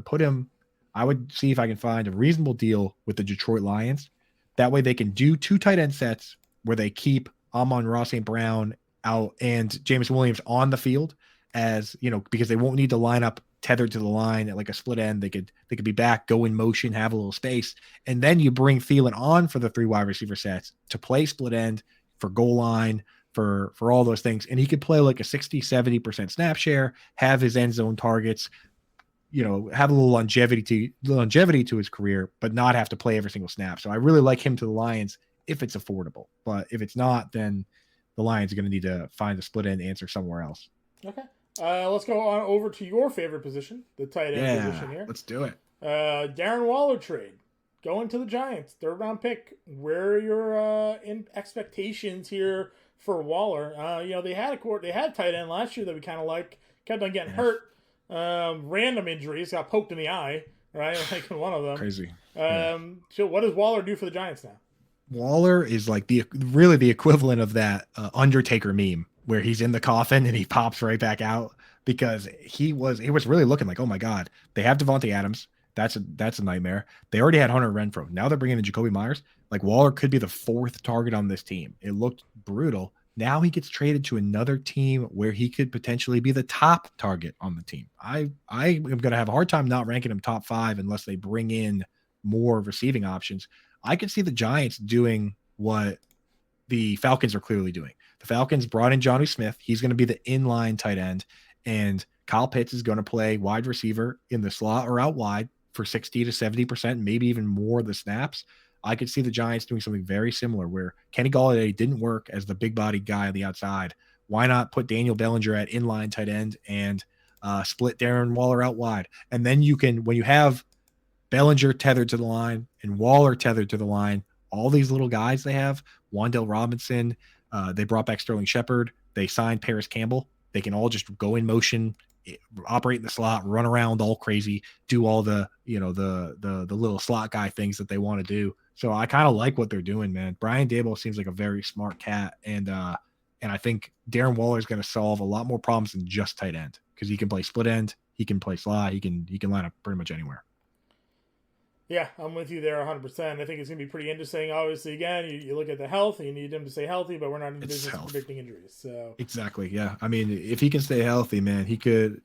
would see if I can find a reasonable deal with the Detroit Lions. That way they can do 2 tight end sets where they keep Amon-Ra St. Brown out and James Williams on the field, as because they won't need to line up tethered to the line at like a split end. They could be back, go in motion, have a little space, and then you bring Thielen on for the 3 wide receiver sets to play split end for goal line, for all those things, and he could play like a 60-70% snap share, have his end zone targets, have a little longevity to his career, but not have to play every single snap. So I really like him to the Lions if it's affordable. But if it's not, then the Lions are going to need to find a split end answer somewhere else. Okay. Let's go on over to your favorite position, the tight end position here. Let's do it. Darren Waller trade. Going to the Giants, 3rd round pick. Where are your expectations here for Waller? They had tight end last year that we kind of like. Kept on getting hurt. Random injuries, got poked in the eye, right? Like one of them. Crazy. So what does Waller do for the Giants now? Waller is like really the equivalent of that Undertaker meme where he's in the coffin and he pops right back out, because he was really looking like, oh my God, they have Devontae Adams. That's a nightmare. They already had Hunter Renfrow. Now they're bringing in Jacoby Myers. Like, Waller could be the 4th target on this team. It looked brutal. Now he gets traded to another team where he could potentially be the top target on the team. I am going to have a hard time not ranking him top 5 unless they bring in more receiving options. I could see the Giants doing what the Falcons are clearly doing. The Falcons brought in Jonnu Smith. He's going to be the inline tight end, and Kyle Pitts is going to play wide receiver in the slot or out wide for 60 to 70%, maybe even more of the snaps. I could see the Giants doing something very similar where Kenny Golladay didn't work as the big body guy on the outside. Why not put Daniel Bellinger at inline tight end and split Darren Waller out wide? And then you can, when you have Bellinger tethered to the line and Waller tethered to the line, all these little guys they have, Wan'Dale Robinson, they brought back Sterling Shepard, they signed Paris Campbell. They can all just go in motion, operate in the slot, run around all crazy, do all the little slot guy things that they want to do. So I kind of like what they're doing, man. Brian Daboll seems like a very smart cat, and I think Darren Waller is going to solve a lot more problems than just tight end, because he can play split end, he can play slot, he can line up pretty much anywhere. Yeah, I'm with you there 100%. I think it's going to be pretty interesting. Obviously, again, you look at the health, you need him to stay healthy, but we're not in the It's business of health. predicting injuries. So Exactly. Yeah. I mean, if he can stay healthy, man, he could,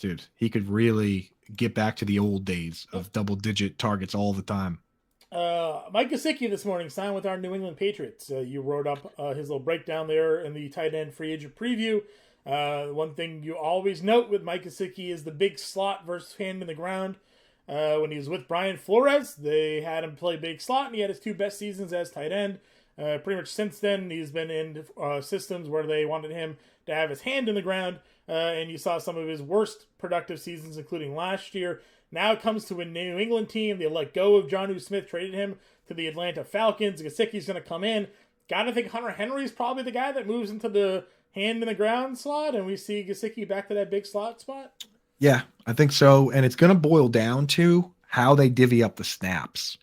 dude, he could really get back to the old days of double digit targets all the time. Mike Gesicki this morning signed with our New England Patriots. You wrote up his little breakdown there in the tight end free agent preview. One thing you always note with Mike Gesicki is the big slot versus hand in the ground. When he was with Brian Flores, they had him play big slot, and he had his 2 best seasons as tight end. Pretty much since then, he's been in systems where they wanted him to have his hand in the ground, and you saw some of his worst productive seasons, including last year. Now it comes to a New England team. They let go of Jonnu Smith, traded him to the Atlanta Falcons. Gesicki's going to come in. Got to think Hunter Henry's probably the guy that moves into the hand in the ground slot, and we see Gesicki back to that big slot spot. Yeah, I think so. And it's going to boil down to how they divvy up the snaps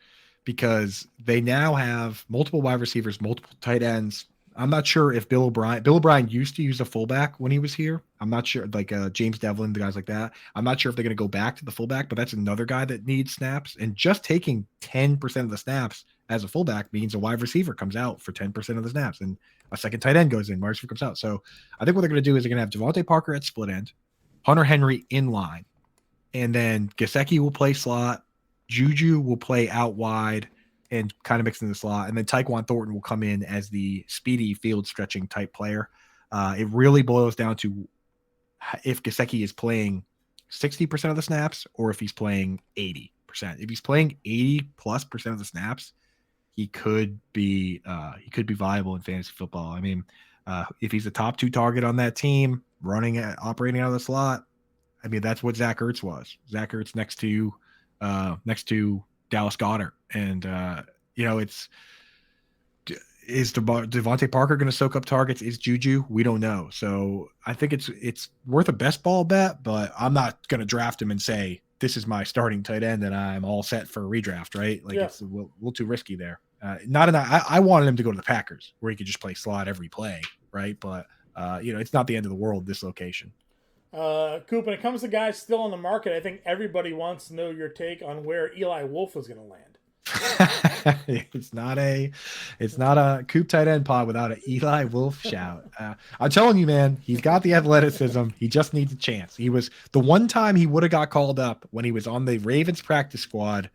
because they now have multiple wide receivers, multiple tight ends. I'm not sure if Bill O'Brien used to use a fullback when he was here. I'm not sure, like James Devlin, the guys like that. I'm not sure if they're going to go back to the fullback, but that's another guy that needs snaps. And just taking 10% of the snaps as a fullback means a wide receiver comes out for 10% of the snaps and a second tight end goes in, wide receiver comes out. So I think what they're going to do is they're going to have Devontae Parker at split end, Hunter Henry in line, and then Gesicki will play slot, Juju will play out wide and kind of mix in the slot, and then Tyquan Thornton will come in as the speedy field stretching type player. It really boils down to if Gesicki is playing 60% of the snaps or if he's playing 80%. If he's playing 80+% of the snaps, he could be viable in fantasy football. I mean, if he's a top 2 target on that team, operating out of the slot, I mean, that's what Zach Ertz was. Zach Ertz next to Dallas Goedert. And, is Devontae Parker going to soak up targets? Is Juju? We don't know. So I think it's worth a best ball bet, but I'm not going to draft him and say, this is my starting tight end and I'm all set for a redraft, right? Like It's a little too risky there. I wanted him to go to the Packers where he could just play slot every play, right? But, it's not the end of the world, this location. Coop, when it comes to guys still on the market, I think everybody wants to know your take on where Eli Wolf is going to land. It's not a Coop tight end pod without an Eli Wolf shout. I'm telling you, man, he's got the athleticism. He just needs a chance. He was the one time he would have got called up when he was on the Ravens practice squad.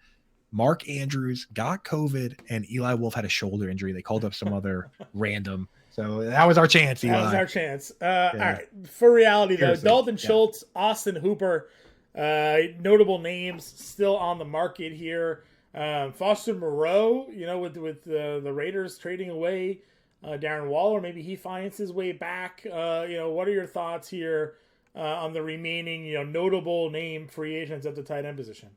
Mark Andrews got COVID and Eli Wolf had a shoulder injury. They called up some other random. So that was our chance, Eli. That was our chance. All right. For reality, though, Dalton Schultz, Austin Hooper, notable names still on the market here. Foster Moreau, with the Raiders trading away Darren Waller, maybe he finds his way back. What are your thoughts here on the remaining, notable name free agents at the tight end position?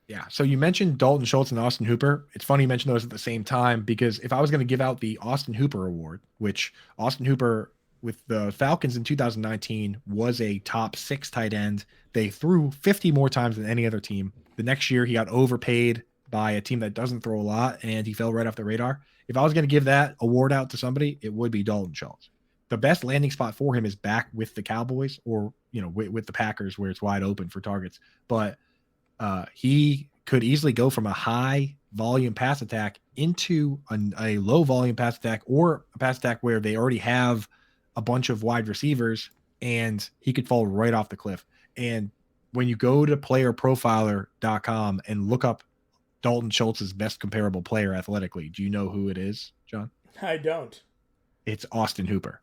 Yeah. So you mentioned Dalton Schultz and Austin Hooper. It's funny you mentioned those at the same time because if I was going to give out the Austin Hooper award, which Austin Hooper with the Falcons in 2019 was a top 6 tight end, they threw 50 more times than any other team. The next year he got overpaid by a team that doesn't throw a lot and he fell right off the radar. If I was going to give that award out to somebody, it would be Dalton Schultz. The best landing spot for him is back with the Cowboys or, with the Packers where it's wide open for targets. But he could easily go from a high volume pass attack into a low volume pass attack or a pass attack where they already have a bunch of wide receivers and he could fall right off the cliff. And when you go to playerprofiler.com and look up Dalton Schultz's best comparable player athletically, do you know who it is, John? I don't. It's Austin Hooper.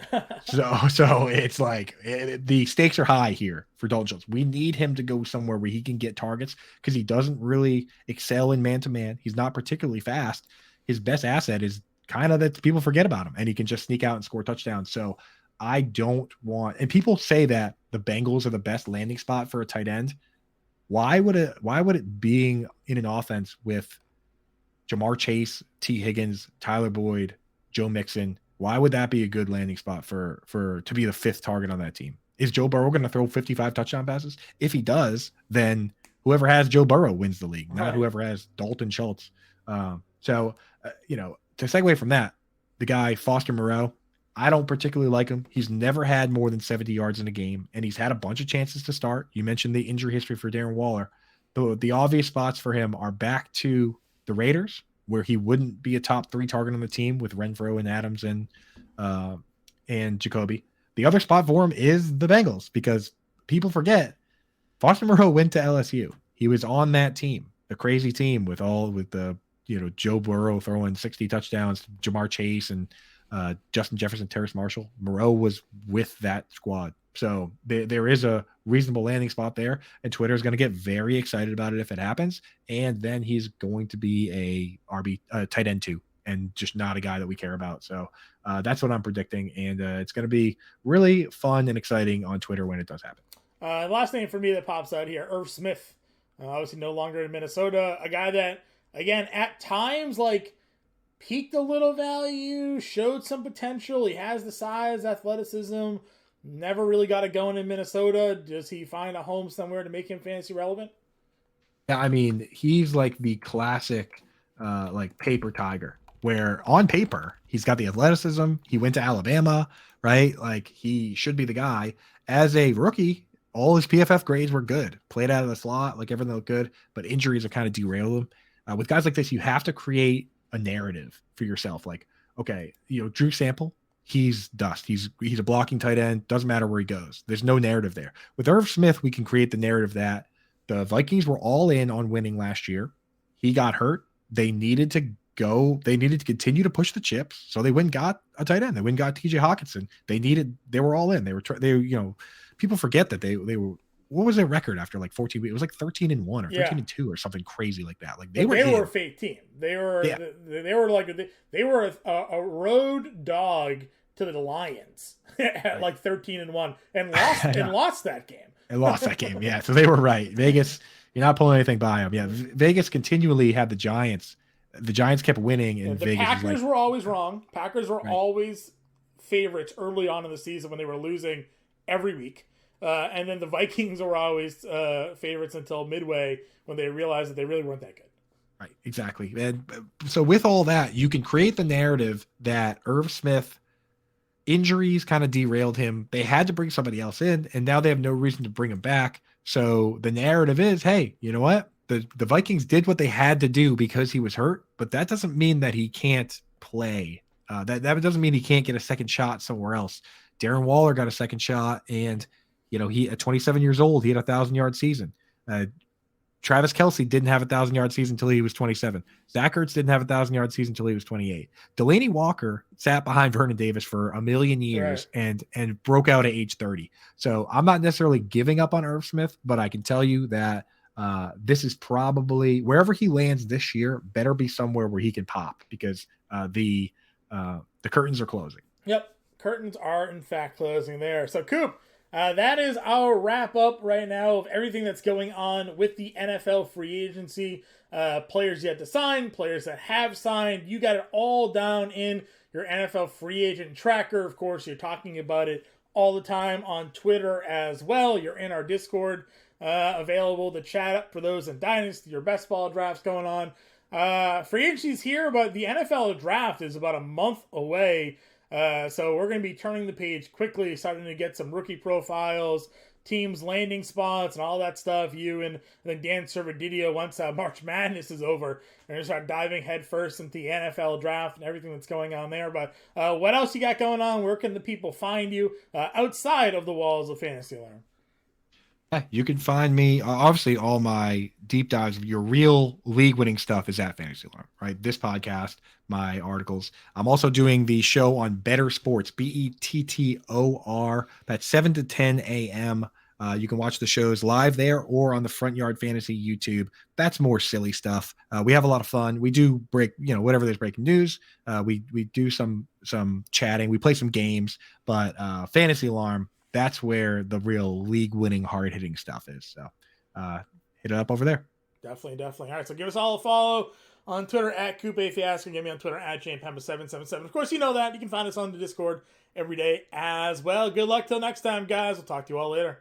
So it's like the stakes are high here for Dalton Schultz. We need him to go somewhere where he can get targets because he doesn't really excel in man-to-man. He's not particularly fast. His best asset is kind of that people forget about him and he can just sneak out and score touchdowns. So I don't want, and people say that the Bengals are the best landing spot for a tight end. Why would it being in an offense with Jamar Chase, T. Higgins, Tyler Boyd, Joe Mixon, why would that be a good landing spot for to be the 5th target on that team? Is Joe Burrow going to throw 55 touchdown passes? If he does, then whoever has Joe Burrow wins the league, not whoever has Dalton Schultz. To segue from that, the guy Foster Moreau, I don't particularly like him. He's never had more than 70 yards in a game, and he's had a bunch of chances to start. You mentioned the injury history for Darren Waller. The obvious spots for him are back to the Raiders, where he wouldn't be a top 3 target on the team with Renfro and Adams and Jacoby. The other spot for him is the Bengals, because people forget Foster Moreau went to LSU. He was on that team, the crazy team with the Joe Burrow throwing 60 touchdowns, Jamar Chase and Justin Jefferson, Terrace Marshall. Moreau was with that squad. So there is a reasonable landing spot there, and Twitter is going to get very excited about it if it happens. And then he's going to be a tight end 2, and just not a guy that we care about. So that's what I'm predicting, and it's going to be really fun and exciting on Twitter when it does happen. Last name for me that pops out here, Irv Smith. Obviously no longer in Minnesota. A guy that, again, at times, peaked a little value, showed some potential. He has the size, athleticism. Never really got it going in Minnesota. Does he find a home somewhere to make him fantasy relevant? Yeah, I mean, he's like the classic paper tiger, where on paper he's got the athleticism. He went to Alabama, right? Like, he should be the guy. As a rookie, all his PFF grades were good. Played out of the slot, like everything looked good, but injuries have kind of derailed him. With guys like this, you have to create a narrative for yourself. Like, okay, Drew Sample, he's dust. He's a blocking tight end. Doesn't matter where he goes. There's no narrative there. With Irv Smith, we can create the narrative that the Vikings were all in on winning last year. He got hurt. They needed to continue to push the chips. So they went and got a tight end. They went and got TJ Hawkinson. They were all in. People forget that they were, what was their record after 14 weeks? It was 13-1 or 13-2 or something crazy like that. Like, they were a fake team. They were a road dog to the Lions at 13-1 and lost that game. And lost that game. Yeah. So they were right. Vegas, you're not pulling anything by them. Yeah. Vegas continually had the Giants. The Giants kept winning, and the Packers were always wrong. Packers were always favorites early on in the season when they were losing every week. And then the Vikings were always favorites until midway when they realized that they really weren't that good. Right, exactly. And so with all that, you can create the narrative that Irv Smith, injuries kind of derailed him. They had to bring somebody else in, and now they have no reason to bring him back. So the narrative is, hey, you know what? The Vikings did what they had to do because he was hurt, but that doesn't mean that he can't play. That doesn't mean he can't get a second shot somewhere else. Darren Waller got a second shot, and he at 27 years old, he had 1,000-yard season. Travis Kelce didn't have a 1,000-yard season until he was 27. Zach Ertz didn't have a 1,000-yard season until he was 28. Delaney Walker sat behind Vernon Davis for a million years and broke out at age 30. So I'm not necessarily giving up on Irv Smith, but I can tell you that this is probably, wherever he lands this year, better be somewhere where he can pop, because the curtains are closing. Yep, curtains are in fact closing there. So Coop, that is our wrap up right now of everything that's going on with the NFL free agency. Players yet to sign, players that have signed. You got it all down in your NFL free agent tracker. Of course, you're talking about it all the time on Twitter as well. You're in our Discord, available to chat up for those in Dynasty, your best ball drafts going on. Free agency's here, but the NFL draft is about a month away. So we're going to be turning the page quickly, starting to get some rookie profiles, teams landing spots, and all that stuff. You and I think Dan Servadidio, once March Madness is over, we're going to start diving headfirst into the NFL draft and everything that's going on there. But what else you got going on? Where can the people find you outside of the walls of Fantasy Alarm? Yeah, you can find me, obviously all my deep dives, your real league winning stuff is at Fantasy Alarm, right? This podcast, my articles. I'm also doing the show on Better Sports, BETTOR. That's 7 to 10 a.m. You can watch the shows live there or on the Front Yard Fantasy YouTube. That's more silly stuff. We have a lot of fun. We do break, whatever there's breaking news. We do some chatting. We play some games, but Fantasy Alarm, that's where the real league-winning, hard-hitting stuff is. So hit it up over there. Definitely. All right, so give us all a follow on Twitter at Coupe if you ask, and get me on Twitter at Impemba777. Of course, you know that. You can find us on the Discord every day as well. Good luck till next time, guys. We'll talk to you all later.